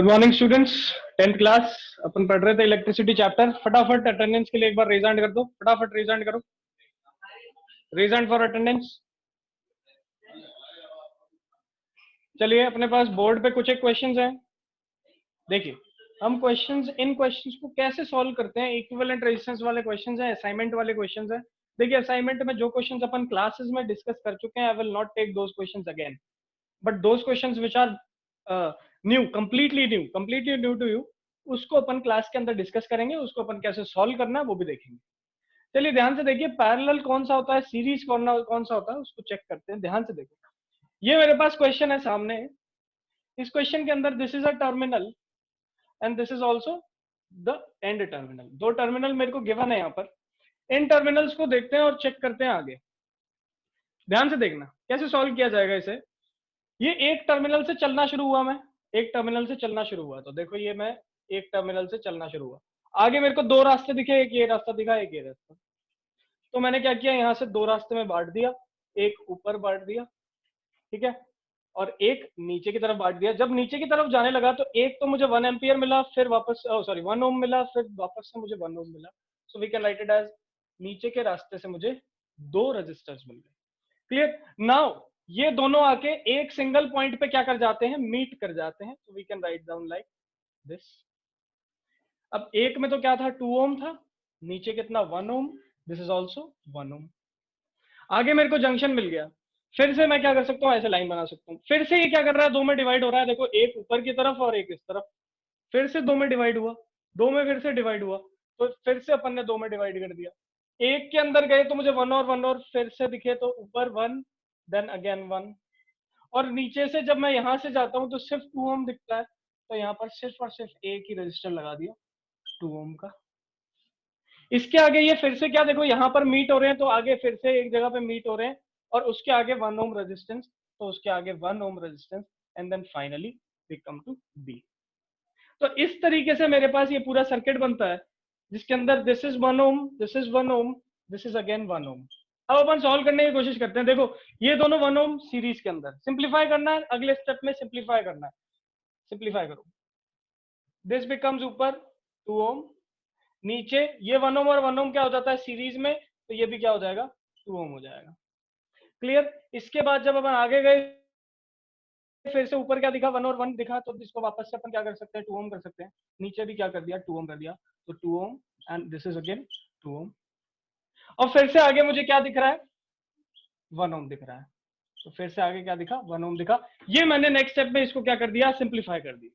Good morning students. 10th class अपन पढ़ रहे थे इलेक्ट्रिसिटी चैप्टर। फटाफट अटेंडेंस के लिए एक बार रेज हैंड कर दो, फटाफट रेज हैंड करो, रेज हैंड फॉर अटेंडेंस। चलिए, अपने पास बोर्ड पे कुछ एक क्वेश्चंस हैं। देखिए, हम इन क्वेश्चंस को कैसे सॉल्व करते हैं। इक्विवेलेंट रेजिस्टेंस वाले क्वेश्चंस हैं, असाइनमेंट वाले क्वेश्चंस हैं। देखिए, असाइनमेंट में जो क्वेश्चंस अपन क्लासेस में डिस्कस कर चुके हैं, I will not take those questions again, but those questions which are new, completely new to you, उसको अपन क्लास के अंदर डिस्कस करेंगे। उसको अपन कैसे सॉल्व करना है वो भी देखेंगे। चलिए ध्यान से देखिए, पैरेलल कौन सा होता है, सीरीज कौन सा होता है, उसको चेक करते हैं। ध्यान से देखिए, ये मेरे पास क्वेश्चन है सामने। इस क्वेश्चन के अंदर this is a terminal and this is also the end terminal. दो टर्मिनल मेरे को गिवन है यहाँ पर। इन टर्मिनल्स को देखते हैं और चेक करते हैं आगे। ध्यान से देखना कैसे सॉल्व किया जाएगा इसे। ये एक टर्मिनल से चलना शुरू हुआ, मैं एक टर्मिनल से चलना शुरू हुआ, तो देखो ये मैं एक टर्मिनल से चलना शुरू हुआ। आगे मेरे को दो रास्ते दिखे, एक ये रास्ता दिखा, एक ये रास्ता। तो मैंने क्या किया, यहाँ से दो रास्ते में बांट दिया, एक ऊपर बांट दिया, ठीक है, और एक नीचे की तरफ बांट दिया। जब नीचे की तरफ जाने लगा तो एक तो मुझे 1 एम्पियर मिला, फिर वापस 1 ओम मिला, फिर वापस से मुझे 1 ओम मिला। So we can write it as नीचे के रास्ते से मुझे दो रजिस्टर्स मिल गए। क्लियर। नाउ ये दोनों आके एक सिंगल पॉइंट पे क्या कर जाते हैं, मीट कर जाते हैं। तो we can write down like this. अब एक में तो क्या था, 2 ओम था, नीचे कितना, 1 ओम, दिस इज ऑल्सो 1 ओम। आगे मेरे को जंक्शन मिल गया, फिर से मैं क्या कर सकता हूँ, ऐसे लाइन बना सकता हूँ। फिर से ये क्या कर रहा है, दो में डिवाइड हो रहा है। देखो, एक ऊपर की तरफ और एक इस तरफ, फिर से दो में डिवाइड हुआ, दो में फिर से डिवाइड हुआ, तो फिर से अपन ने दो में डिवाइड कर दिया। एक के अंदर गए तो मुझे 1 और फिर से दिखे तो ऊपर 1, देन अगेन 1, और नीचे से जब मैं यहां से जाता हूं तो सिर्फ 2 ओम दिखता है। तो यहाँ पर सिर्फ और सिर्फ एक ही रजिस्टर लगा दिया, 2 ओम का। इसके आगे ये फिर से क्या, देखो यहाँ पर मीट हो रहे हैं, तो आगे फिर से एक जगह पे मीट हो रहे हैं, और उसके आगे 1 ओम रेजिस्टेंस, तो उसके आगे 1 ohm resistance, and then finally we come to B. तो इस तरीके से मेरे पास ये पूरा सर्किट बनता है, जिसके अंदर this is 1 ohm, this is 1 ohm, this is again 1 ohm. अब अपन सॉल्व करने की कोशिश करते हैं। देखो, ये दोनों 1 ओम सीरीज के अंदर, सिंप्लीफाई करना है, अगले स्टेप में सिंप्लीफाई करना है। सिंप्लीफाई करो, दिस बिकम्स ऊपर 2 ओम, नीचे ये 1 ओम और 1 ओम क्या हो जाता है सीरीज में, तो ये भी क्या हो जाएगा, 2 ओम हो जाएगा। क्लियर। इसके बाद जब अपन आगे गए, फिर से ऊपर क्या दिखा, 1 और 1 दिखा, तो इसको वापस से अपन क्या कर सकते हैं, 2 ओम कर सकते हैं। नीचे भी क्या कर दिया, 2 ओम कर दिया, तो 2 ओम एंड दिस इज अगेन 2 ओम। और फिर से आगे मुझे क्या दिख रहा है, 1 ओम दिख रहा है, तो फिर से आगे क्या दिखा, 1 ओम दिखा। ये मैंने नेक्स्ट स्टेप में इसको क्या कर दिया, सिंप्लीफाई कर दिया।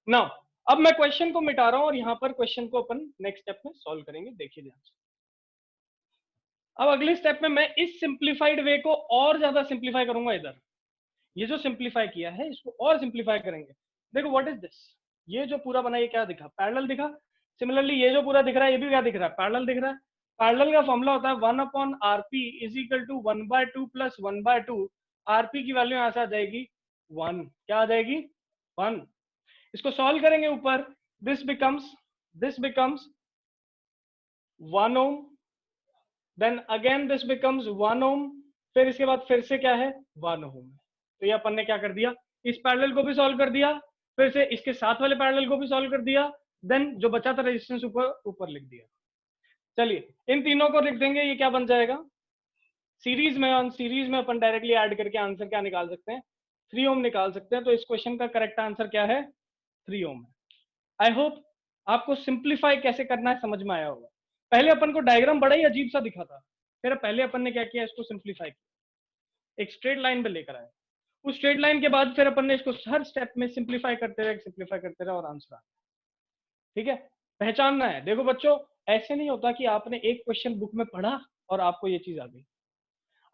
नाउ अब मैं क्वेश्चन को मिटा रहा हूं और यहां पर क्वेश्चन को अपन नेक्स्ट स्टेप में सॉल्व करेंगे। देखिए ध्यान से, अब अगले स्टेप में मैं इस सिंप्लीफाइड वे को और ज्यादा सिंप्लीफाई करूंगा। इधर ये जो सिंप्लीफाई किया है इसको और सिंप्लीफाई करेंगे। देखो, व्हाट इज दिस, ये जो पूरा बना ये क्या दिखा, पैरेलल दिखा। सिमिलरली ये जो पूरा दिख रहा है ये भी क्या दिख रहा है, पैरेलल दिख रहा है। पैरेलल का फॉर्मूला होता है 1/rp is equal to 1/2 plus 1/2। RP की वैल्यू यहां से आ जाएगी 1, क्या आ जाएगी, 1। इसको सॉल्व करेंगे ऊपर, this becomes 1 ohm, then again this becomes 1 ohm, फिर इसके बाद फिर से क्या है, 1 ओम। तो ये अपन ने क्या कर दिया, इस पैरेलल को भी सॉल्व कर दिया, फिर से इसके साथ वाले पैरेलल को भी सॉल्व कर दिया, देन जो बचा था रेजिस्टेंस ऊपर लिख दिया। चलिए इन तीनों को लिख देंगे, ये क्या बन जाएगा, सीरीज में अपन डायरेक्टली ऐड करके आंसर क्या निकाल सकते हैं, 3 ओम निकाल सकते हैं। तो इस क्वेश्चन का करेक्ट आंसर क्या है, 3 ओम है। आई होप आपको सिंप्लीफाई कैसे करना है समझ में आया होगा। पहले अपन को डायग्राम बड़ा ही अजीब सा दिखा था, फिर पहले अपन ने क्या किया, इसको सिंप्लीफाई किया, एक स्ट्रेट लाइन पे लेकर आए। उस स्ट्रेट लाइन के बाद फिर अपन ने इसको हर स्टेप में सिंप्लीफाई करते रहे और आंसर आ। ठीक है, पहचानना है। देखो बच्चों, ऐसे नहीं होता कि आपने एक क्वेश्चन बुक में पढ़ा और आपको ये चीज आ गई।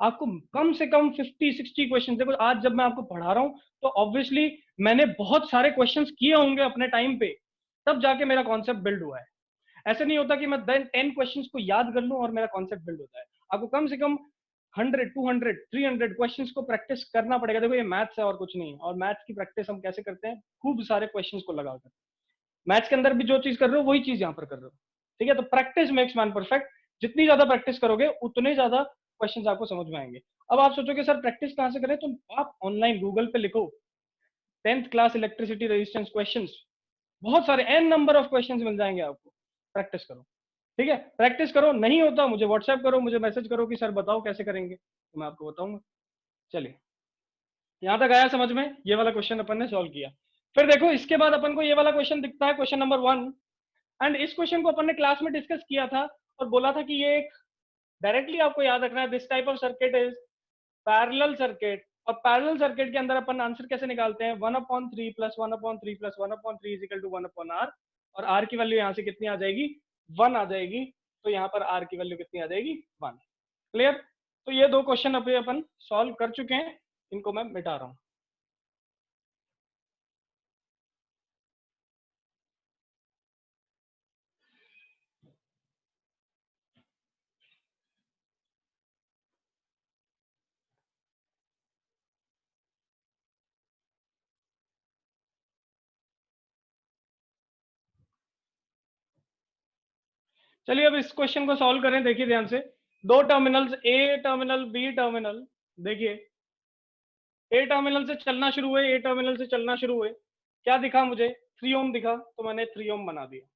आपको कम से कम 50-60 क्वेश्चन, देखो आज जब मैं आपको पढ़ा रहा हूँ तो ऑब्वियसली मैंने बहुत सारे क्वेश्चंस किए होंगे अपने टाइम पे, तब जाके मेरा कॉन्सेप्ट बिल्ड हुआ है। ऐसे नहीं होता कि मैं 10 क्वेश्चंस को याद कर लूं और मेरा कॉन्सेप्ट बिल्ड होता है। आपको कम से कम 100, 200, 300 क्वेश्चंस को प्रैक्टिस करना पड़ेगा। देखो ये मैथ्स है और कुछ नहीं है, और मैथ्स की प्रैक्टिस हम कैसे करते हैं, खूब सारे क्वेश्चंस को लगाकर। मैथ्स के अंदर भी जो चीज कर रहे हो वही चीज यहाँ पर कर रहे हो। ठीक है, तो प्रैक्टिस मेक्स मैन परफेक्ट। जितनी ज्यादा प्रैक्टिस करोगे उतने ज्यादा क्वेश्चंस आपको समझ में आएंगे। अब आप सोचोगे सर प्रैक्टिस कहाँ से करें, तो आप ऑनलाइन गूगल पे लिखो 10th class electricity resistance questions, बहुत सारे एन नंबर ऑफ क्वेश्चंस मिल जाएंगे आपको। प्रैक्टिस करो, ठीक है, प्रैक्टिस करो। नहीं होता मुझे व्हाट्सएप करो, मुझे मैसेज करो कि सर बताओ कैसे करेंगे, तो मैं आपको बताऊंगा। चलिए, यहां तक आया समझ में? ये वाला क्वेश्चन अपन ने सॉल्व किया। फिर देखो इसके बाद अपन को ये वाला क्वेश्चन दिखता है, क्वेश्चन नंबर 1। एंड इस क्वेश्चन को अपन ने क्लास में डिस्कस किया था और बोला था कि ये एक, डायरेक्टली आपको याद रखना है, this type of circuit is parallel circuit. और पैरेलल सर्किट के अंदर अपन आंसर कैसे निकालते हैं? 1/3 plus 1/3 plus 1/3 is equal to 1/r। और r की वैल्यू यहाँ से कितनी आ जाएगी? 1 आ जाएगी। तो यहाँ पर r की वैल्यू कितनी आ जाएगी? 1। क्लियर? तो ये दो क्वेश्चन अभी अपन सॉल्व कर चुके हैं, इनको मैं मिटा रहा हूँ। चलिए अब इस क्वेश्चन को सॉल्व करें। देखिए ध्यान से, दो टर्मिनल्स ए टर्मिनल बी टर्मिनल, देखिए ए टर्मिनल से चलना शुरू हुए, ए टर्मिनल से चलना शुरू हुए, क्या दिखा मुझे? 3 ओम दिखा, तो मैंने 3 ओम बना दिया।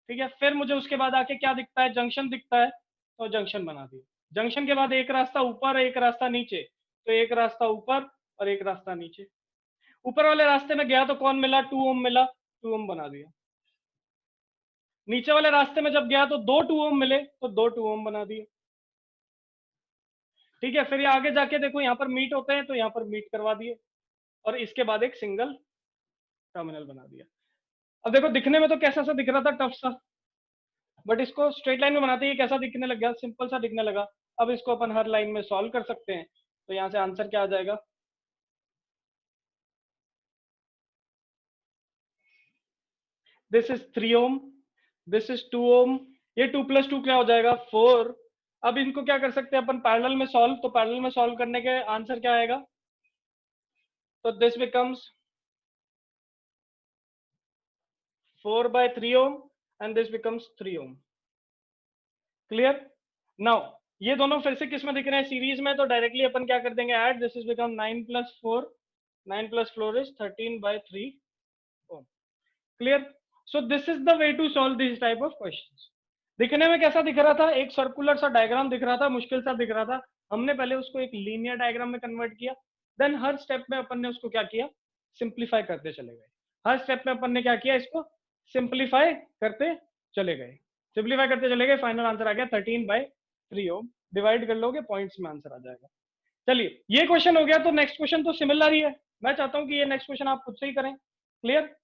ठीक है, फिर मुझे उसके बाद आके क्या दिखता है? जंक्शन दिखता है, तो जंक्शन बना दिया। जंक्शन के बाद एक रास्ता ऊपर, एक रास्ता नीचे, तो एक रास्ता ऊपर और एक रास्ता नीचे। ऊपर वाले रास्ते में गया तो कौन मिला? 2 ओम मिला, 2 ओम बना दिया। नीचे वाले रास्ते में जब गया तो दो 2 ओम मिले, तो दो 2 ओम बना दिए। ठीक है, फिर ये आगे जाके देखो यहाँ पर मीट होते हैं, तो यहाँ पर मीट करवा दिए और इसके बाद एक सिंगल टर्मिनल बना दिया। अब देखो दिखने में तो कैसा सा दिख रहा था? टफ सा, बट इसको स्ट्रेट लाइन में बनाते ही कैसा दिखने लग गया? सिंपल सा दिखने लगा। अब इसको अपन हर लाइन में सॉल्व कर सकते हैं, तो यहाँ से आंसर क्या आ जाएगा? This is 3 ohm, this is 2 ohm, ये 2 + 2 क्या हो जाएगा? 4। अब इनको क्या कर सकते हैं अपन? पैरेलल में सॉल्व, तो पैरेलल में सॉल्व करने के आंसर क्या आएगा? तो this becomes 4/3 ohm and this becomes 3 ohm. Clear? Now ये दोनों फिर से किस में दिख रहे हैं? सीरीज में, तो डायरेक्टली अपन क्या कर देंगे? ऐड, दिस इज बिकम 9 + 4, 9 + 4 इज 13/3 ohm. Clear? So this is the way to solve this type of questions. दिखने में कैसा दिख रहा था? एक सर्कुलर सा डायग्राम दिख रहा था, मुश्किल सा दिख रहा था। हमने पहले उसको एक लीनियर डायग्राम में कन्वर्ट किया, देन हर स्टेप में अपन ने उसको क्या किया? सिंप्लीफाई करते चले गए। हर स्टेप में अपन ने क्या किया? इसको सिंप्लीफाई करते चले गए, सिंप्लीफाई करते चले गए। फाइनल आंसर आ गया 13/3 ओम। डिवाइड कर लोगे पॉइंट्स में, आंसर आ जाएगा। चलिए ये क्वेश्चन हो गया, तो नेक्स्ट क्वेश्चन तो सिमिलर ही है। मैं चाहता हूँ कि ये नेक्स्ट क्वेश्चन आप खुद से ही करें। क्लियर?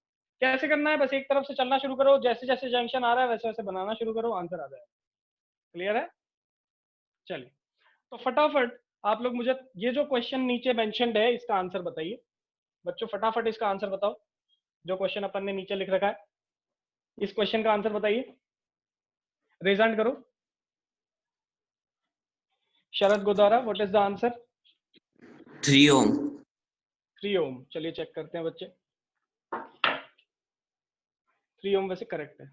कैसे करना है? बस एक तरफ से चलना शुरू करो, जैसे जैसे जंक्शन आ रहा है वैसे वैसे बनाना शुरू करो, आंसर आ जाएगा। क्लियर है? चलिए, तो फटाफट आप लोग मुझे ये जो क्वेश्चन नीचे मेंशन्ड है इसका आंसर बताइए। बच्चों फटाफट इसका आंसर बताओ, जो क्वेश्चन अपन ने नीचे लिख रखा है, इस क्वेश्चन का आंसर बताइए। रेज हैंड करो। Sharad Godara, what is the answer? 3 ohm. 3 ohm. चलिए चेक करते हैं बच्चे, 3 ओम वैसे करेक्ट है।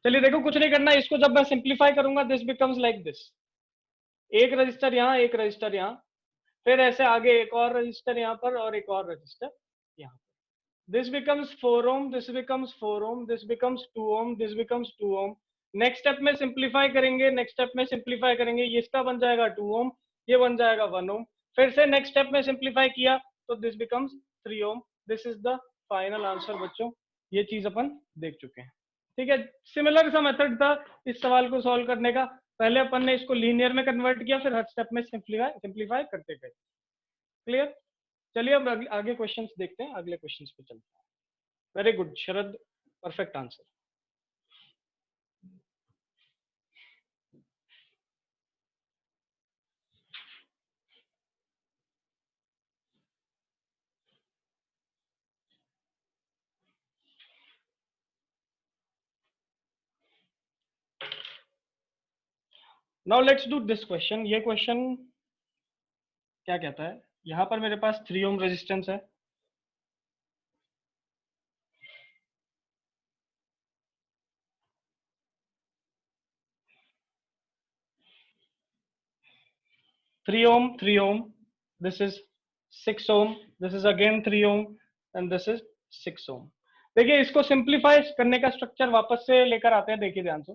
चलिए देखो कुछ नहीं करना, इसको जब मैं सिंप्लीफाई करूंगा दिस बिकम्स लाइक दिस। एक रजिस्टर यहाँ, एक रजिस्टर यहाँ, फिर ऐसे आगे एक और रजिस्टर यहाँ पर और एक और रजिस्टर यहाँ पर। This becomes 4 ohm, this becomes 4 ohm, this becomes 2 ohm, this becomes 2 ohm. Next step में सिंप्लीफाई करेंगे, नेक्स्ट स्टेप में सिंप्लीफाई करेंगे, ये इसका बन जाएगा 2 ओम, ये बन जाएगा 1 ओम। फिर से नेक्स्ट स्टेप में सिंप्लीफाई किया तो this becomes 3 ohm. This is the final answer बच्चों। ये चीज अपन देख चुके हैं। ठीक है, सिमिलर सा मेथड था इस सवाल को सॉल्व करने का। पहले अपन ने इसको लीनियर में कन्वर्ट किया, फिर हर स्टेप में सिंप्लीफाई करते गए। क्लियर? चलिए अब आगे क्वेश्चंस देखते हैं, अगले क्वेश्चंस पे चलते हैं। Very good Sharad, perfect answer. Now let's do this question. ये क्वेश्चन क्या कहता है? यहाँ पर मेरे पास 3 ओम रेजिस्टेंस है, three ohm, 3 ohm, this is 6 ohm, this is again 3 ohm and this is 6 ohm. देखिए इसको सिंप्लीफाई करने का स्ट्रक्चर वापस से लेकर आते हैं, देखिए ध्यान से।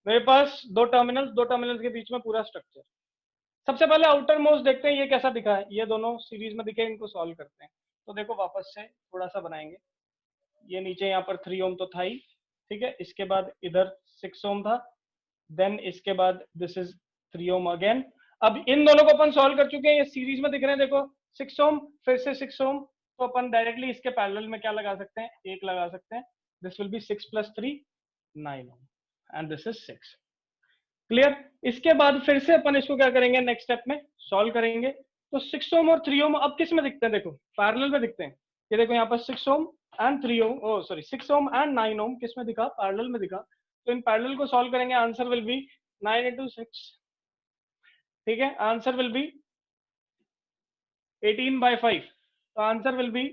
मेरे पास दो टर्मिनल्स के बीच में पूरा स्ट्रक्चर। सबसे पहले आउटर मोस्ट देखते हैं ये कैसा दिखा है, ये दोनों सीरीज में दिखे, इनको सॉल्व करते हैं। तो देखो वापस से थोड़ा सा बनाएंगे। ये नीचे यहाँ पर 3 ओम तो था ही, ठीक है। इसके बाद इधर 6 ओम था, देन इसके बाद दिस इज 3 ओम अगेन। अब इन दोनों को अपन सॉल्व कर चुके हैं, ये सीरीज में दिख रहे हैं देखो। 6 ओम फिर से 6 ओम, तो अपन डायरेक्टली इसके पैरेलल में क्या लगा सकते हैं, एक लगा सकते हैं। This will B 6 + 3 9 Om and this is 6। Clear. इसके बाद फिर से अपन इसको क्या करेंगे, नेक्स्ट स्टेप में सॉल्व करेंगे। तो 6 ओम और 3 ओम अब किस में दिखते हैं, देखो पैरेलल में दिखते हैं। ये देखो यहाँ पर 6 ohm and 3 ohm, oh sorry 6 ohm and 9 ohm किस में दिखा, पैरेलल में दिखा। तो इन पैरेलल को सॉल्व करेंगे, आंसर विल बी 9 × 6, ठीक है। Answer will be 18/5। तो answer will be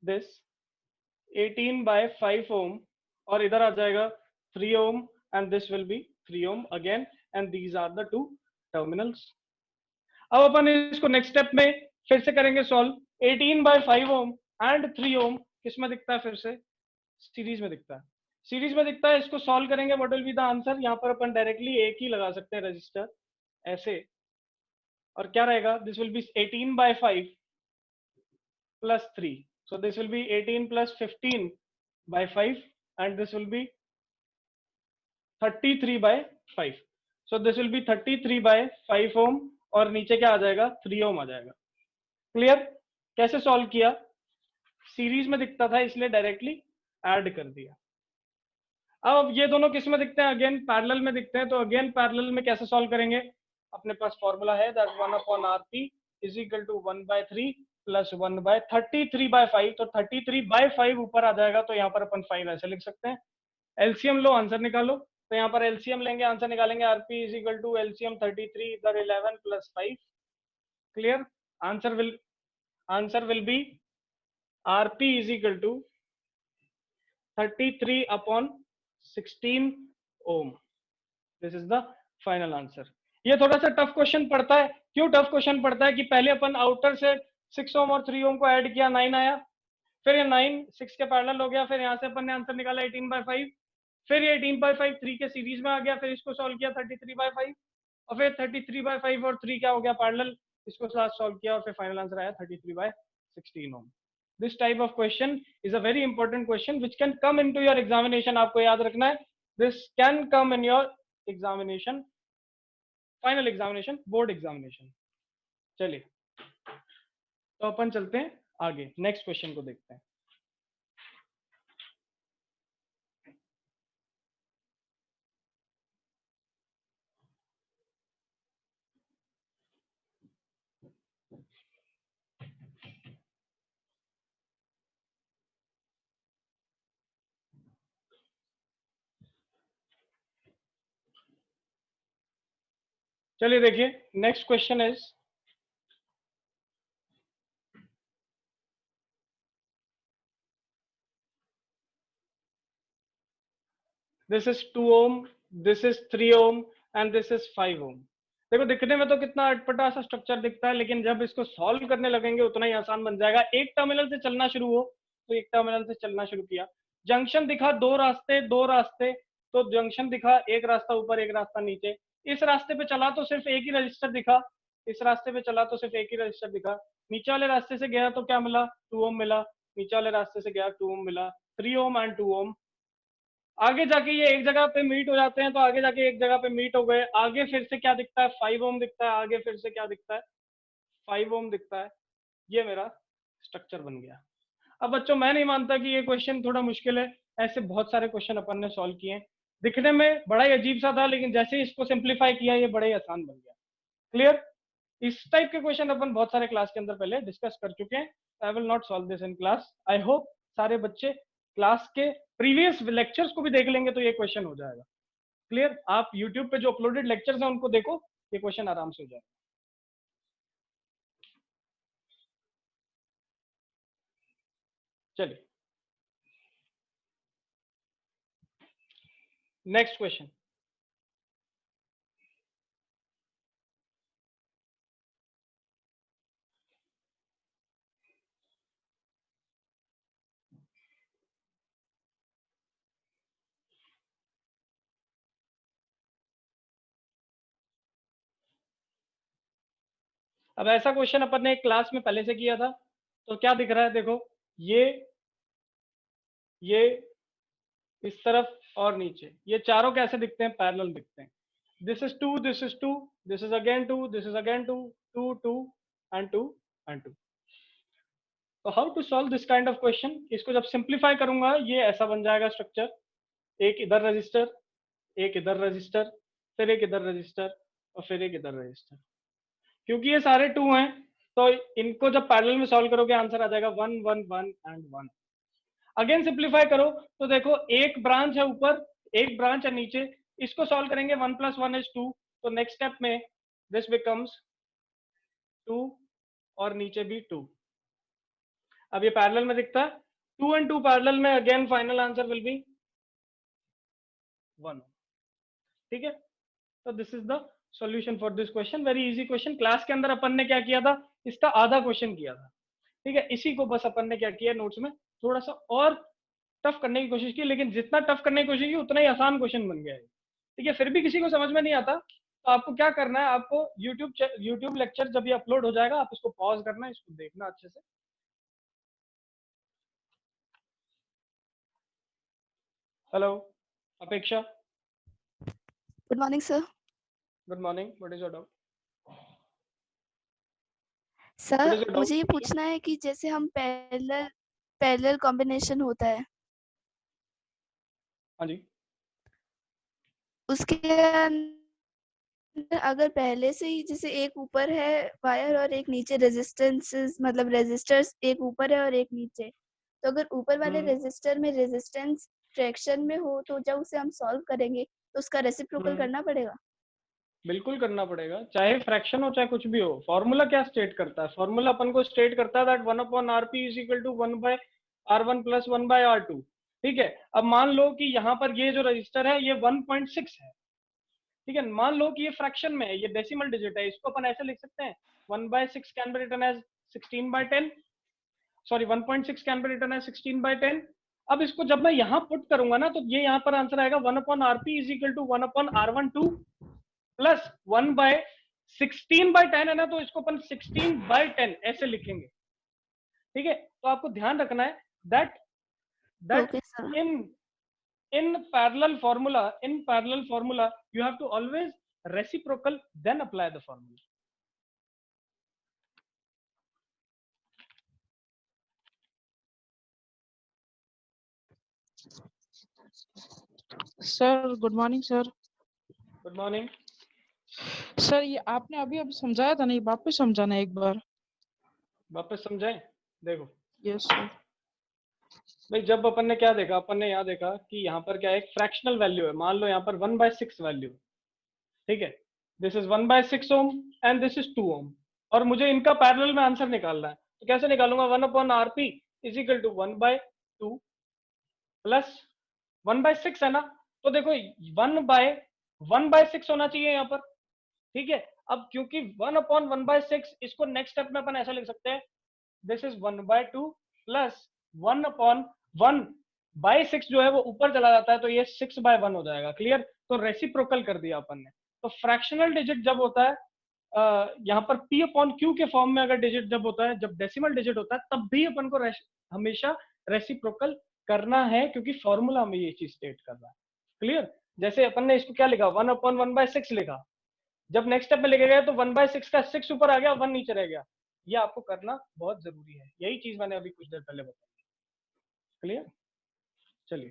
this 18/5 ohm, और इधर आ जाएगा 3 ohm and this will be 3 ohm again, and these are the two terminals. अब अपन इसको नेक्स्ट स्टेप में फिर से करेंगे सॉल्व। 18/5 ओम एंड 3 ओम किस में दिखता है, फिर से सीरीज में दिखता है। सीरीज में दिखता है, इसको सॉल्व करेंगे, what will be the answer. यहाँ पर अपन डायरेक्टली एक ही लगा सकते हैं रजिस्टर ऐसे, और क्या रहेगा, this will be 18/5 + 3, so this will be 18 + 15/5 and this will be 33/5, so this will be 33/5 ओम, और नीचे क्या आ जाएगा, 3 ओम आ जाएगा। क्लियर। कैसे सॉल्व किया, सीरीज में दिखता था इसलिए डायरेक्टली ऐड कर दिया। अब ये दोनों किस में दिखते हैं, अगेन पैरेलल में दिखते हैं। तो अगेन पैरेलल में कैसे सॉल्व करेंगे, अपने पास फॉर्मूला है, दैट 1/RP = 1/3 + 1/33/5। तो 33/5 ऊपर आ जाएगा, तो यहाँ पर अपन 5 ऐसे लिख सकते हैं। एलसीएम लो, आंसर निकालो। तो यहाँ पर एलसीएम लेंगे, आंसर निकालेंगे। आरपी = एलसीएम 33 इधर 11 + 5। Clear. Answer will be RP = 33/16 ohm. This is the final answer. ये थोड़ा सा टफ क्वेश्चन पड़ता है। क्यों टफ क्वेश्चन पड़ता है कि पहले अपन आउटर से 6 ओम और 3 ओम को ऐड किया, 9 आया। फिर ये 9 6 के पैरेलल हो गया, फिर यहाँ से अपन ने आंसर निकाला 18/5। फिर ये 18/5 3 के सीरीज में आ गया, फिर इसको सॉल्व किया 33/5, और फिर 33/5 और 3 क्या हो गया, पैरेलल। इसको साथ सॉल्व किया और फिर फाइनल आंसर आया 33/16 ohm. This type of question is a very important question which can come into your examination. आपको याद रखना है, this can come in your examination, final examination, board examination. चलिए, तो अपन चलते हैं आगे, नेक्स्ट क्वेश्चन को देखते हैं। चलिए देखिए, next question is, this is 2 ohm, this is 3 ohm and this is 5 ohm. देखो दिखने में तो कितना अटपटा सा स्ट्रक्चर दिखता है, लेकिन जब इसको सॉल्व करने लगेंगे उतना ही आसान बन जाएगा। एक टर्मिनल से चलना शुरू हो, तो एक टर्मिनल से चलना शुरू किया, जंक्शन दिखा, दो रास्ते। तो जंक्शन दिखा, एक रास्ता ऊपर एक रास्ता नीचे। इस रास्ते पे चला तो सिर्फ एक ही रजिस्टर दिखा, इस रास्ते पे चला तो सिर्फ एक ही रजिस्टर दिखा। नीचे वाले रास्ते से गया तो क्या मिला, 2 ओम मिला। नीचे वाले रास्ते से गया, 2 ओम मिला। 3 ओम एंड 2 ओम। आगे जाके ये एक जगह पे मीट हो जाते हैं, तो आगे जाके एक जगह पे मीट हो गए। आगे फिर से क्या दिखता है, 5 ओम दिखता है। आगे फिर से क्या दिखता है, 5 ओम दिखता है। ये मेरा स्ट्रक्चर बन गया। अब बच्चों मैं नहीं मानता कि ये क्वेश्चन थोड़ा मुश्किल है, ऐसे बहुत सारे क्वेश्चन अपन ने सॉल्व किए हैं। दिखने में बड़ा ही अजीब सा था, लेकिन जैसे ही इसको सिंप्लीफाई किया ये बड़ा ही आसान बन गया। क्लियर। इस टाइप के क्वेश्चन अपन बहुत सारे क्लास के अंदर पहले डिस्कस कर चुके हैं। I will not solve this in class. I hope सारे बच्चे क्लास के प्रीवियस लेक्चर्स को भी देख लेंगे तो ये क्वेश्चन हो जाएगा। क्लियर। आप यूट्यूब पे जो अपलोडेड लेक्चर्स हैं उनको देखो, ये क्वेश्चन आराम से हो जाएगा। चलिए, नेक्स्ट क्वेश्चन। अब ऐसा क्वेश्चन अपन ने एक क्लास में पहले से किया था, तो क्या दिख रहा है देखो, ये इस तरफ और नीचे, ये चारों कैसे दिखते हैं, पैरेलल दिखते हैं। This is 2, this is 2, this is again 2, this is again 2, 2 2 and 2 and 2। तो how to solve this kind of question, इसको जब सिंप्लीफाई करूंगा ये ऐसा बन जाएगा स्ट्रक्चर, एक इधर रजिस्टर, एक इधर रजिस्टर, फिर एक इधर रजिस्टर और फिर एक इधर रजिस्टर। क्योंकि ये सारे 2 हैं तो इनको जब पैरेलल में सॉल्व करोगे आंसर आ जाएगा 1 1 1 एंड 1। अगेन सिंप्लीफाई करो तो देखो एक ब्रांच है ऊपर, एक ब्रांच है नीचे, इसको सॉल्व करेंगे 1 + 1 = 2, तो नेक्स्ट स्टेप में दिस बिकम्स 2 और नीचे भी 2। अब ये पैरेलल में दिखता है, 2 and 2 पैरेलल में, again final answer will B 1। ठीक है, तो this is the solution for this question, very easy question. Class के अंदर अपन ने क्या किया था, इसका आधा क्वेश्चन किया था। ठीक है, इसी को बस अपन ने क्या किया, नोट्स में थोड़ा सा और टफ करने की कोशिश की, लेकिन जितना टफ करने की कोशिश की उतना ही आसान क्वेश्चन बन गया है। ठीक है, फिर भी किसी को समझ में नहीं आता तो आपको क्या करना है, आपको यूट्यूब लेक्चर जब ये अपलोड हो जाएगा आप इसको पॉज करना, इसको देखना अच्छे से। हेलो अपेक्षा, good morning sir. Good morning, what is your doubt? Sir doubt? मुझे ये पूछना है कि जैसे हम पैरेलल कॉम्बिनेशन होता है, हाँ जी, उसके अंदर अगर पहले से ही जैसे एक ऊपर है वायर और एक नीचे रेजिस्टेंसेस, मतलब रेजिस्टर्स एक ऊपर है और एक नीचे, तो अगर ऊपर वाले रेजिस्टर में रेजिस्टेंस फ्रैक्शन में हो तो जब उसे हम सॉल्व करेंगे तो उसका रेसिप्रोकल करना पड़ेगा। बिल्कुल करना पड़ेगा, चाहे फ्रैक्शन हो चाहे कुछ भी हो। फॉर्मूला क्या स्टेट करता है, फॉर्मूला अपन को स्टेट करता है दैट 1/rp = 1/r1 + 1/r2। ठीक है, अब मान लो कि यहाँ पर ये जो रजिस्टर है ये 1.6 है। ठीक है, मान लो कि ये फ्रैक्शन में है, ये डेसिमल डिजिट है, इसको अपन ऐसे लिख सकते हैं 1/6 can be written as 16/10, sorry 1.6 can be written as 16/10। अब इसको जब मैं यहाँ पुट करूंगा ना तो ये यहाँ पर आंसर आएगा 1/rp = 1/r12 प्लस 1/16/10 है ना, तो इसको अपन 16/10 ऐसे लिखेंगे। ठीक है, तो आपको ध्यान रखना है that okay sir. in parallel formula you have to always reciprocal then apply the formula. Sir good morning sir. Good morning sir ये आपने अभी अभी समझाया था, नहीं वापस समझाना एक बार। वापस समझाएं, देखो यस सर। भाई जब अपन ने क्या देखा, अपन ने यहाँ देखा कि यहाँ पर क्या है, एक फ्रैक्शनल वैल्यू है, मान लो यहाँ पर 1/6 वैल्यू। ठीक है, this is 1/6 Om and this is 2 ओम, और मुझे इनका पैरेलल में आंसर निकालना है, तो कैसे निकालूंगा, 1/rp = 1/2 प्लस 1/6 है ना, तो देखो 1/6 होना चाहिए यहाँ पर। ठीक है, अब क्योंकि 1/1/6, इसको नेक्स्ट स्टेप में अपन ऐसा लिख सकते हैं, दिस इज 1/2 प्लस 1/1/6 जो है वो ऊपर चला जाता है तो ये 6/1 हो जाएगा। क्लियर, तो रेसिप्रोकल कर दिया अपन ने। तो फ्रैक्शनल डिजिट जब होता है यहाँ पर p/q के फॉर्म में अगर डिजिट जब होता है, जब डेसिमल डिजिट होता है, तब भी अपन को हमेशा रेसिप्रोकल करना है, क्योंकि फॉर्मूला में ये चीज स्टेट कर रहा है। क्लियर, जैसे अपन ने इसको क्या लिखा, 1/1/6 लिखा, जब नेक्स्ट स्टेप में लेके गए तो 1/6 का 6 ऊपर आ गया, 1 नीचे रह गया। ये आपको करना बहुत जरूरी है, यही चीज मैंने अभी कुछ देर पहले बताई। क्लियर, चलिए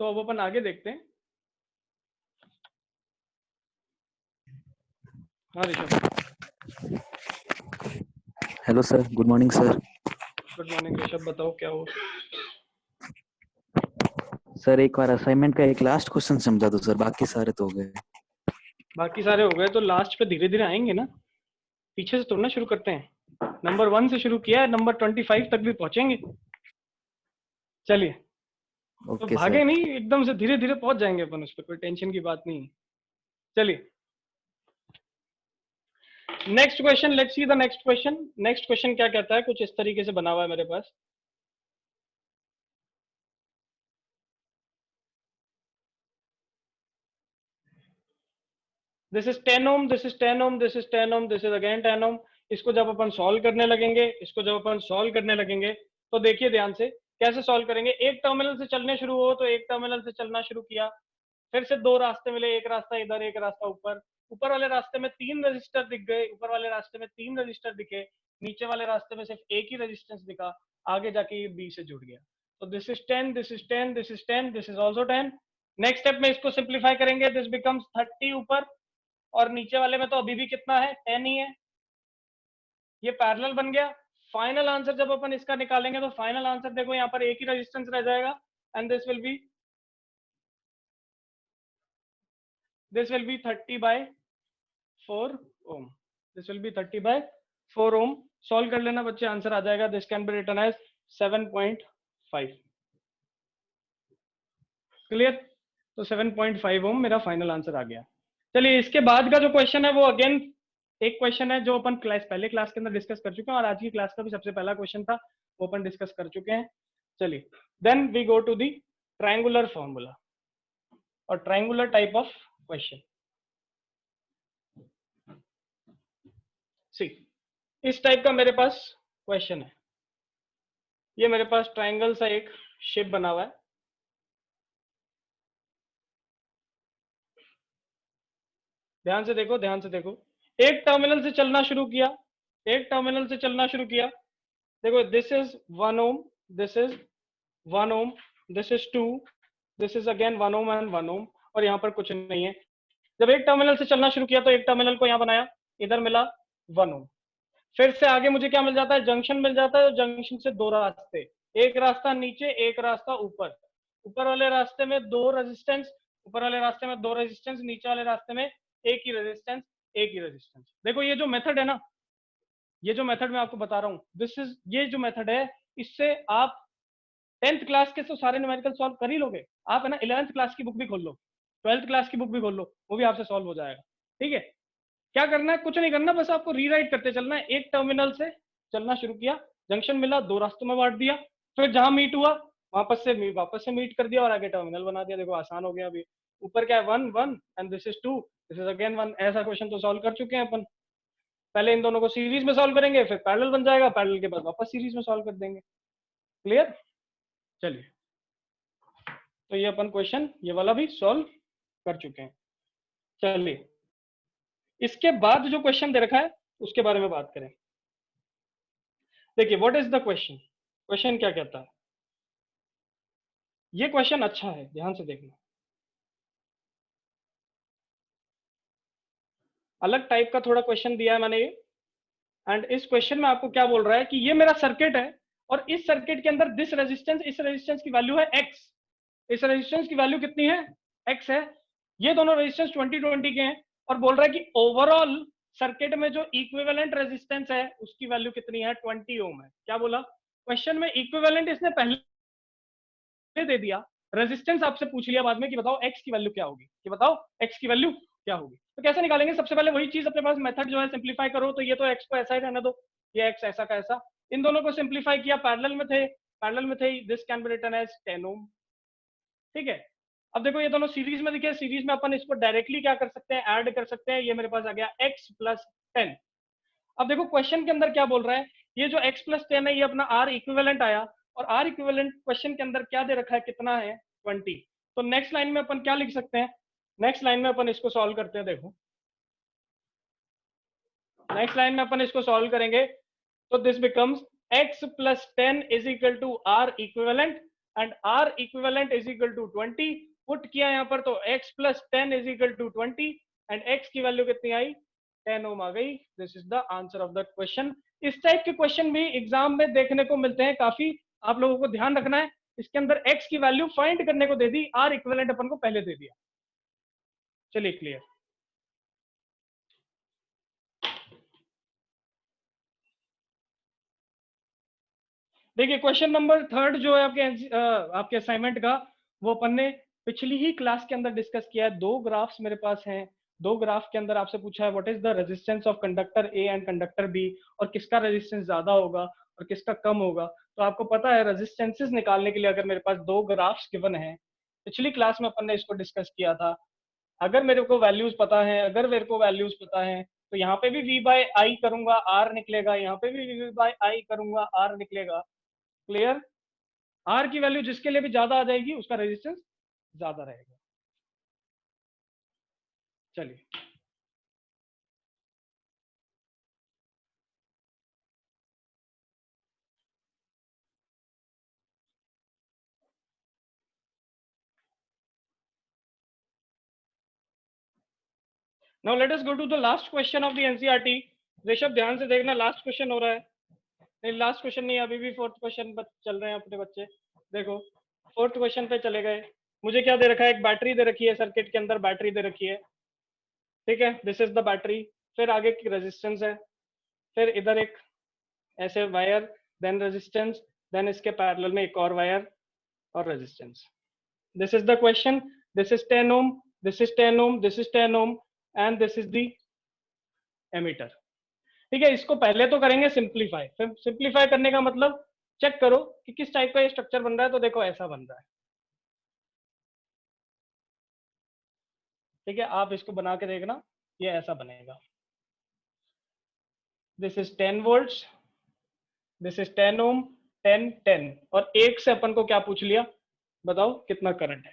तो अब अपन आगे देखते हैं। हाँ Rishabh. Hello sir, good morning sir. Good morning Rishabh, बताओ क्या हो। सर एक बार असाइनमेंट का एक लास्ट क्वेश्चन समझा दो सर, बाकी सारे तो हो गए। बाकी सारे हो गए तो लास्ट पे धीरे धीरे आएंगे ना, पीछे से तोड़ना शुरू करते हैं। नंबर 1 से शुरू किया है, नंबर 25 तक भी पहुंचेंगे। चलिए, तो ओके भागे सर। नहीं, एकदम से धीरे धीरे पहुंच जाएंगे अपन, उस पर कोई टेंशन की बात नहीं है। चलिए next question, let's see the next question. Next question क्या कहता है, कुछ इस तरीके से बना हुआ है मेरे पास। This is 10 ohm, this is 10 ohm, this is 10 ohm, this is again 10 ohm. इसको जब अपन सॉल्व करने लगेंगे, इसको जब अपन सॉल्व करने लगेंगे, तो देखिए ध्यान से कैसे सॉल्व करेंगे। एक टर्मिनल से चलने शुरू हो तो एक टर्मिनल से चलना शुरू किया, फिर से दो रास्ते मिले, एक रास्ता इधर, एक रास्ता ऊपर। ऊपर वाले रास्ते में 3 रजिस्टर दिख गए, ऊपर वाले रास्ते में 3 रजिस्टर दिखे, नीचे वाले रास्ते में सिर्फ एक ही रेजिस्टेंस दिखा, आगे जाके ये बी से जुड़ गया। तो this is 10, this is 10, this is 10, this is also 10। Next step में इसको सिंप्लीफाई करेंगे, दिस बिकम्स 30 ऊपर, और नीचे वाले में तो अभी भी कितना है, 10 ही है, ये पैरेलल बन गया। फाइनल आंसर जब अपन इसका निकालेंगे तो फाइनल आंसर देखो यहाँ पर एक ही रेजिस्टेंस रह जाएगा, and this will B 30 by 4 ohm, this will be 30 by 4 ohm। सॉल्व कर लेना बच्चे, आंसर आ जाएगा। This can be written as 7.5। Clear? तो 7.5 ओम मेरा फाइनल आंसर आ गया। चलिए इसके बाद का जो क्वेश्चन है वो अगेन एक क्वेश्चन है जो अपन पहले क्लास के अंदर डिस्कस कर चुके हैं, और आज की क्लास का भी सबसे पहला क्वेश्चन था, वो अपन डिस्कस कर चुके हैं। चलिए then we go to the triangular formula और triangular type of question. See, इस टाइप का मेरे पास क्वेश्चन है। ये मेरे पास ट्रायंगल सा एक शेप बना हुआ है। ध्यान से देखो, ध्यान से देखो। एक टर्मिनल से चलना शुरू किया, एक टर्मिनल से चलना शुरू किया। देखो this is 1 ohm, this is 1 ohm, this is 2, this is again 1 ohm and 1 ohm, और यहाँ पर कुछ नहीं है। जब एक टर्मिनल से चलना शुरू किया तो एक टर्मिनल को यहाँ बनाया, इधर मिला 1 ओम। फिर से आगे मुझे क्या मिल जाता है, जंक्शन मिल जाता है। जंक्शन से दो रास्ते, एक रास्ता नीचे, एक रास्ता ऊपर। ऊपर वाले रास्ते में दो रेजिस्टेंस, ऊपर वाले रास्ते में दो रेजिस्टेंस, नीचे वाले रास्ते में एक ही रेजिस्टेंस, एक ही रेजिस्टेंस। देखो ये जो मेथड है ना, ये जो मेथड मैं आपको बता रहा हूँ, दिस इज, ये जो मेथड है, इससे आप 10th क्लास के तो सारे न्यूमेरिकल सॉल्व कर ही लोगे। आप है ना 11th क्लास की बुक भी खोल लो, 12th क्लास की बुक भी खोल लो, वो भी आपसे सॉल्व हो जाएगा। ठीक है, क्या करना है, कुछ नहीं करना, बस आपको रीराइट करते चलना है। एक टर्मिनल से चलना शुरू किया, जंक्शन मिला, दो रास्तों में बांट दिया, फिर जहां मीट हुआ वापस से मीट कर दिया और आगे टर्मिनल बना दिया। देखो आसान हो गया। अभी ऊपर क्या है, 1 1 and this is 2, this is again 1। ऐसा क्वेश्चन तो सॉल्व कर चुके हैं अपन। पहले इन दोनों को सीरीज में सॉल्व करेंगे, फिर पैरेलल बन जाएगा, पैरेलल के बाद वापस सीरीज में सॉल्व कर देंगे। क्लियर? चलिए, तो ये अपन क्वेश्चन ये वाला भी सॉल्व कर चुके हैं। चलिए इसके बाद जो क्वेश्चन दे रखा है उसके बारे में बात करें। देखिए what is the question, question क्या कहता है। ये क्वेश्चन अच्छा है, ध्यान से देखना। अलग टाइप का थोड़ा क्वेश्चन दिया है मैंने ये, एंड इस क्वेश्चन में आपको क्या बोल रहा है कि ये मेरा सर्किट है, और इस सर्किट के अंदर दिस रेजिस्टेंस, इस रेजिस्टेंस की वैल्यू है x, इस रेजिस्टेंस की वैल्यू कितनी है, x है। ये दोनों रेजिस्टेंस 20-20 के हैं, और बोल रहा है कि ओवरऑल सर्किट में जो इक्विवेलेंट रेजिस्टेंस है उसकी वैल्यू कितनी है, 20 ओम है। क्या बोला क्वेश्चन में, इक्विवेलेंट इसने पहले दे दिया, रेजिस्टेंस आपसे पूछ लिया बाद में कि बताओ x की वैल्यू क्या होगी, कि बताओ x की वैल्यू क्या होगी। तो कैसे निकालेंगे, सबसे पहले वही चीज अपने पास मेथड जो है सिंप्लीफाई करो। तो ये तो x को ऐसा ही रहने दो, ये x ऐसा का ऐसा। इन दोनों को सिंप्लीफाई किया, पैरेलल में थे, this can be written as 10 ohm. ठीक है, अब देखो ये दोनों सीरीज में दिखे, सीरीज में अपन इसको डायरेक्टली क्या कर सकते हैं, ऐड कर सकते हैं। ये मेरे पास आ गया x + 10। अब देखो क्वेश्चन के अंदर क्या बोल रहा है, ये जो x + 10 है ये अपना R इक्विवेलेंट आया, और R इक्विवेलेंट क्वेश्चन के अंदर क्या दे रखा है, कितना है, 20। तो नेक्स्ट लाइन में अपन क्या लिख सकते हैं, नेक्स्ट लाइन में अपन इसको सॉल्व करते हैं। देखो नेक्स्ट लाइन में अपन इसको सॉल्व करेंगे तो this becomes x + 10 = R equivalent, and R equivalent = 20। Put किया यहाँ पर तो x + 10 = 20, एंड x की वैल्यू कितनी आई, 10 ओम आ गई। This is the answer of the question. इस टाइप के क्वेश्चन भी एग्जाम में देखने को मिलते हैं काफी, आप लोगों को ध्यान रखना है। इसके अंदर x की वैल्यू फाइंड करने को दे दी, R इक्विवेलेंट अपन को पहले दे दिया। चलिए क्लियर। देखिए क्वेश्चन नंबर 3 जो है आपके असाइनमेंट का, वो अपन ने पिछली ही क्लास के अंदर डिस्कस किया है। दो ग्राफ्स मेरे पास हैं, दो ग्राफ के अंदर आपसे पूछा है what is the resistance of conductor A and conductor B, और किसका रेजिस्टेंस ज्यादा होगा और किसका कम होगा। तो आपको पता है रेजिस्टेंसेस निकालने के लिए अगर मेरे पास दो ग्राफ्स गिवन है, पिछली क्लास में अपन ने इसको डिस्कस किया था, अगर मेरे को वैल्यूज पता है तो यहाँ पे भी v बाय आई करूंगा r निकलेगा, यहाँ पे भी v बाय आई करूंगा r निकलेगा। क्लियर? r की वैल्यू जिसके लिए भी ज्यादा आ जाएगी उसका रेजिस्टेंस ज्यादा रहेगा। चलिए now let us go to the last question of the NCERT. Rishabh ध्यान से देखना, लास्ट क्वेश्चन हो रहा है। नहीं लास्ट क्वेश्चन नहीं, अभी भी फोर्थ क्वेश्चन चल रहे हैं अपने बच्चे। देखो फोर्थ क्वेश्चन पे चले गए। मुझे क्या दे रखा है, एक बैटरी दे रखी है, सर्किट के अंदर बैटरी दे रखी है, ठीक है, दिस इज द बैटरी। फिर आगे की रेजिस्टेंस है, फिर इधर एक ऐसे वायर, देन रेजिस्टेंस, देन इसके पैरेलल में एक और वायर और resistance. This is the question, this is 10 ohm, this is 10 ohm, this is 10 ohm and this is the ammeter. ठीक है, इसको पहले तो करेंगे सिंप्लीफाई। सिंप्लीफाई करने का मतलब चेक करो कि किस टाइप का ये स्ट्रक्चर बन रहा है। तो देखो ऐसा बन रहा है, ठीक है, आप इसको बना के देखना, ये ऐसा बनेगा। This is 10 volts, this is 10 ओम, 10 10, और एक से अपन को क्या पूछ लिया, बताओ कितना करंट है।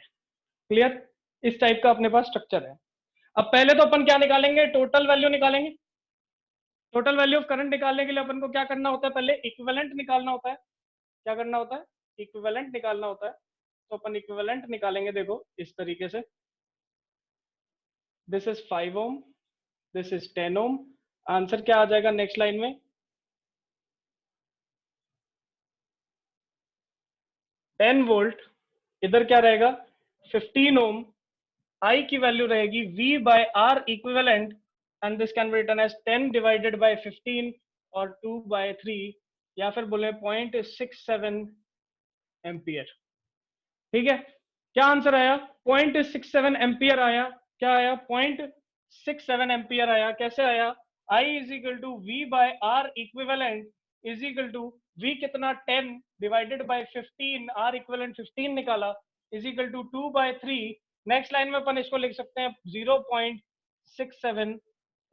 क्लियर? इस टाइप का अपने पास स्ट्रक्चर है। अब पहले तो अपन क्या निकालेंगे, टोटल वैल्यू निकालेंगे। टोटल वैल्यू ऑफ करंट निकालने के लिए अपन को क्या करना होता है, पहले इक्विवेलेंट निकालना होता है। क्या करना होता है, इक्विवेलेंट निकालना होता है। तो अपन इक्विवेलेंट निकालेंगे, देखो इस तरीके से, this is 5 ohm, this is 10 ohm. Answer क्या आ जाएगा नेक्स्ट लाइन में, 10 वोल्ट, इधर क्या रहेगा 15 ओम, आई की वैल्यू रहेगी V by R equivalent, and this can be written as 10 divided by 15 और 2 बाय 3, या फिर बोले 0.67 एम्पियर। ठीक है, क्या आंसर आया, 0.67 एम्पियर आया। क्या आया, 0.67 एम्पियर आया। कैसे आया, I is equal to V by R equivalent is equal to V कितना 10 डिवाइडेड बाय 15, R इक्विवेलेंट 15 निकाला, is equal to 2 by 3। Next line में अपन इसको लिख सकते हैं 0.67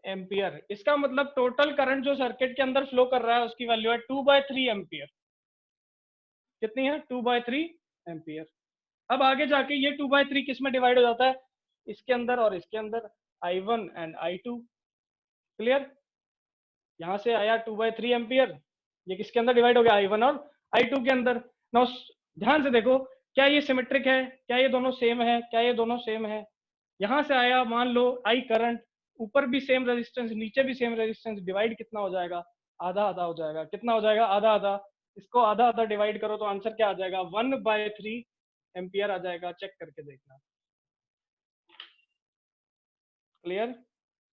एम्पियर। इसका मतलब टोटल करंट जो सर्किट के अंदर फ्लो कर रहा है उसकी वैल्यू है 2 बाय 3 एम्पियर। कितनी है, 2 बाय 3 एम्पियर। अब आगे जाके ये 2 बाय 3 किस में डिवाइड हो जाता है, इसके अंदर और इसके अंदर, I1 एंड I2। क्लियर? यहां से आया 2 बाय 3 एम्पियर, ये किसके अंदर डिवाइड हो गया, I1 और I2 के अंदर। नाउ ध्यान से देखो, क्या ये सिमेट्रिक है, क्या ये दोनों सेम है, क्या ये दोनों सेम है। यहां से आया मान लो I करंट, ऊपर भी सेम रेजिस्टेंस, नीचे भी सेम रेजिस्टेंस, डिवाइड कितना हो जाएगा, आधा आधा हो जाएगा। कितना हो जाएगा, आधा आधा। इसको आधा आधा डिवाइड करो तो आंसर क्या आ जाएगा, 1 बाय 3 एम्पियर आ जाएगा। चेक करके देखना। Clear?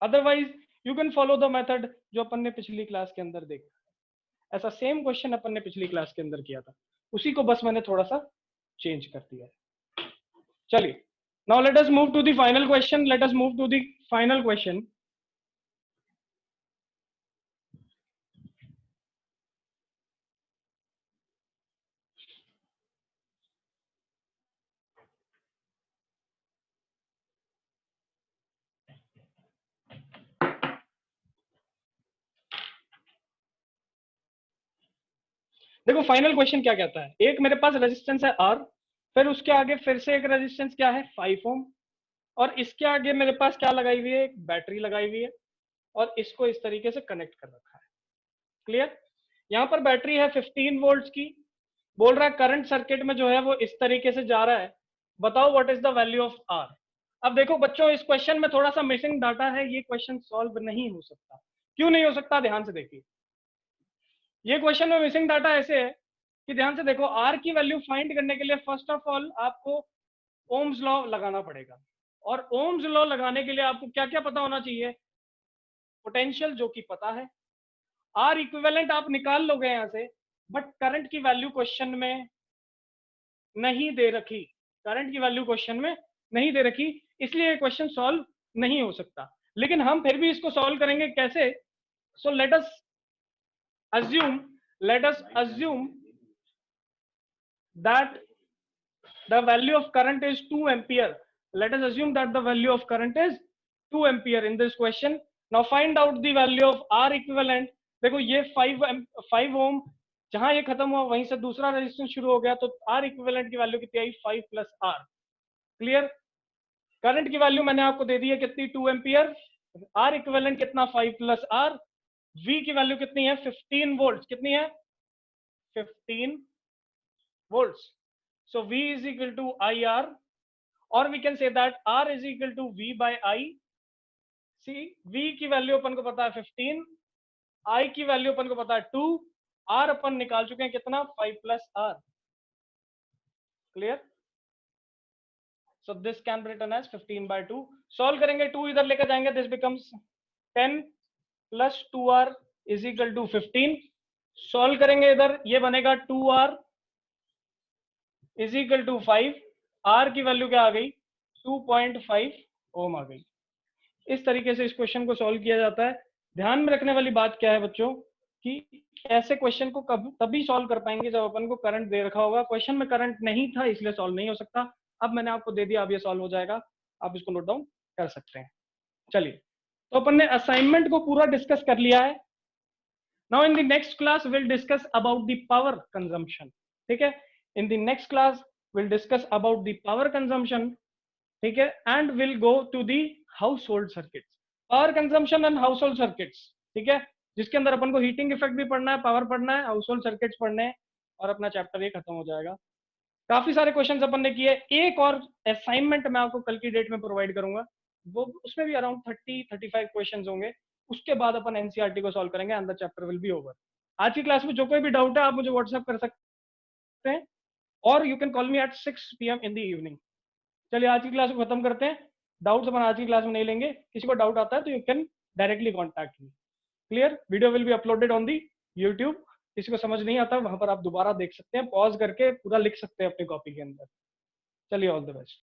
Otherwise you can follow the method जो अपन ने पिछली क्लास के अंदर देखा। ऐसा सेम क्वेश्चन अपन ने पिछली क्लास के अंदर किया था, उसी को बस मैंने थोड़ा सा चेंज कर दिया है। चलिए, now let us move to the final question. Let us move to the final question. देखो फाइनल क्वेश्चन क्या कहता है, एक मेरे पास रेजिस्टेंस है R, फिर उसके आगे फिर से एक रेजिस्टेंस क्या है 5 ओम, और इसके आगे मेरे पास क्या लगाई हुई है, एक बैटरी लगाई हुई है, और इसको इस तरीके से कनेक्ट कर रखा है। क्लियर? यहाँ पर बैटरी है 15 वोल्ट्स की, बोल रहा है करंट सर्किट में जो है वो इस तरीके से जा रहा है, बताओ what is the value of R। अब देखो बच्चों, इस क्वेश्चन में थोड़ा सा मिसिंग डाटा है, ये क्वेश्चन सॉल्व नहीं हो सकता। क्यों नहीं हो सकता, ध्यान से देखिए। ये क्वेश्चन में मिसिंग डाटा ऐसे है कि ध्यान से देखो, R की वैल्यू फाइंड करने के लिए फर्स्ट ऑफ ऑल आपको ओम्स लॉ लगाना पड़ेगा, और ओम्स लॉ लगाने के लिए आपको क्या क्या पता होना चाहिए, पोटेंशियल जो कि पता है, R इक्विवेलेंट आप निकाल लोगे यहां से, बट करंट की वैल्यू क्वेश्चन में नहीं दे रखी, करंट की वैल्यू क्वेश्चन में नहीं दे रखी, इसलिए क्वेश्चन सॉल्व नहीं हो सकता। लेकिन हम फिर भी इसको सॉल्व करेंगे कैसे। So let us assume that the value of current is 2 ampere। let us assume that the value of current is 2 ampere in this question. Now find out the value of R equivalent. देखो ये 5 ओम जहां ये खत्म हुआ वहीं से दूसरा resistance शुरू हो गया, तो R equivalent की वैल्यू कितनी आई 5 प्लस R. क्लियर? करंट की वैल्यू मैंने आपको दे दी है कितनी 2 एम्पियर. R equivalent कितना 5 प्लस R. V की वैल्यू कितनी है 15 वोल्ट. कितनी है 15 volts. So V is equal to IR, or we can say that R is equal to V by I. See, V की वैल्यू अपन को पता है 15, I की वैल्यू अपन को पता है 2, R अपन निकाल चुके हैं कितना 5 plus R. Clear? So this can be written as 15 by 2. Solve करेंगे 2 इधर लेकर जाएंगे, this becomes 10 plus 2R is equal to 15. Solve करेंगे इधर, ये बनेगा 2R is equal to 5. R की वैल्यू क्या आ गई 2.5 ओम आ गई. इस तरीके से इस क्वेश्चन को सॉल्व किया जाता है. ध्यान में रखने वाली बात क्या है बच्चों कि ऐसे क्वेश्चन को तभी सॉल्व कर पाएंगे जब अपन को करंट दे रखा होगा. क्वेश्चन में करंट नहीं था इसलिए सॉल्व नहीं हो सकता. अब मैंने आपको दे दिया, अब ये सॉल्व हो जाएगा, आप इसको नोट डाउन कर सकते हैं. चलिए, तो अपन ने असाइनमेंट को पूरा डिस्कस कर लिया है. Now in the next class will discuss about the power consumption. ठीक है, in the next class will discuss about the power consumption. ठीक है, and will go to the household circuits. Power consumption and household circuits. ठीक है, जिसके अंदर अपन को heating effect भी पढ़ना है, पावर पढ़ना है, हाउस होल्ड सर्किट्स पढ़ने हैं, और अपना चैप्टर ये खत्म हो जाएगा. काफी सारे क्वेश्चंस अपन ने किए. एक और असाइनमेंट मैं आपको कल की डेट में प्रोवाइड करूंगा, वो उसमें भी अराउंड 30-35 क्वेश्चंस होंगे. उसके बाद अपन एनसीईआरटी को सॉल्व करेंगे and the chapter will be over. आज की क्लास में जो कोई भी डाउट है आप मुझे व्हाट्सएप कर सकते हैं, और you can call me at 6 PM in the evening. चलिए, आज की क्लास को खत्म करते हैं. डाउट्स अपन आज की क्लास में नहीं लेंगे. किसी को डाउट आता है तो you can directly contact me. Clear? Video will be uploaded on the YouTube. किसी को समझ नहीं आता वहां पर आप दोबारा देख सकते हैं, पॉज करके पूरा लिख सकते हैं अपनी कॉपी के अंदर. चलिए, ऑल द बेस्ट.